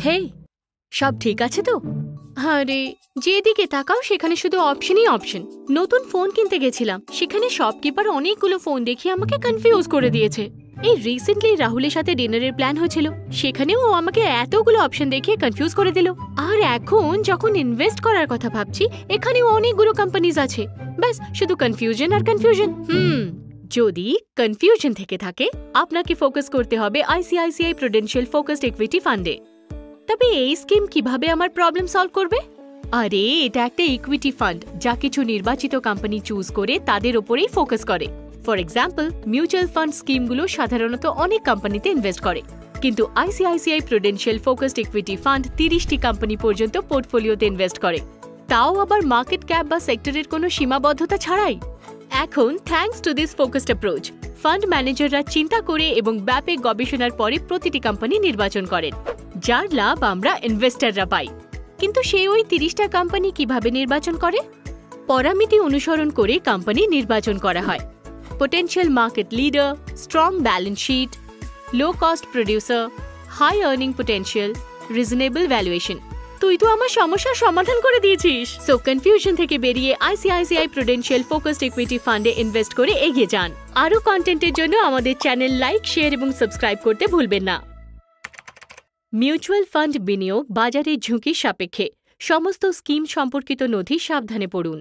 হে, সব ঠিক আছে তো? আরে যেদিকে তাকাও সেখানে শুধু অপশনই অপশন। নতুন ফোন কিনতে গেছিলাম, সেখানে শপকিপার অনেকগুলো ফোন দেখিয়ে আমাকে কনফিউজ করে দিয়েছে। এই রিসেন্টলি রাহুলের সাথে ডিনারের প্ল্যান হয়েছিল, সেখানেও ও আমাকে এতগুলো অপশন দেখিয়ে কনফিউজ করে দিল। আর এখন যখন ইনভেস্ট করার কথা ভাবছি, এখানেও অনেকগুলো কোম্পানিজ আছে, ব্যাস শুধু কনফিউশন আর কনফিউশন। যদি কনফিউশন থেকে থাকে, আপনাকে ফোকাস করতে হবে আইসিআইসিআই প্রুডেন্সিয়াল ফোকাসড ইকুইটি ফান্ডে। তবে এই স্কিম কিভাবে আমার প্রবলেম সলভ করবে? আরে এটা একটা ইকুইটি ফান্ড, যা কিছু নির্বাচিত কোম্পানি চুজ করে তাদের উপরেই ফোকাস করে। ফর এক্সাম্পল, মিউচুয়াল ফান্ড স্কিমগুলো সাধারণত অনেক কোম্পানিতে ইনভেস্ট করে, কিন্তু ICICI prudential focused equity fund 30টি কোম্পানি পর্যন্ত পোর্টফোলিওতে ইনভেস্ট করে, তাও আবার মার্কেট ক্যাপ বা সেক্টরের কোনো সীমাবদ্ধতা ছাড়াই। এখন thanks to this focused approach, fund ম্যানেজাররা চিন্তা করে এবং ব্যাপক গবেষণার পরে প্রতিটি কোম্পানি নির্বাচন করেন, যার লাভ আমরা ইনভেস্টররা পাই। কিন্তু সে ওই 30টা কোম্পানি কিভাবে নির্বাচন করে? পরামিতি অনুসরণ করে কোম্পানি নির্বাচন করা হয়। Potential market leader, strong balance sheet, low cost producer, high earning potential, reasonable valuation. তুই তো আমার সমস্যার সমাধান করে দিয়েছিস। সো কনফিউশন থেকে বেরিয়ে আইসিআইসিআই প্রুডেন্সিয়াল ফোকাসড ইকুইটি ফান্ডে ইনভেস্ট করে এগিয়ে যান। আরও কন্টেন্টের জন্য আমাদের চ্যানেল লাইক, শেয়ার এবং সাবস্ক্রাইব করতে ভুলবেন না। মিউচুয়াল ফান্ড বিনিয়োগ বাজারে ঝুঁকি সাপেক্ষে। সমস্ত স্কিম সম্পর্কিত নথি সাবধানে পড়ুন।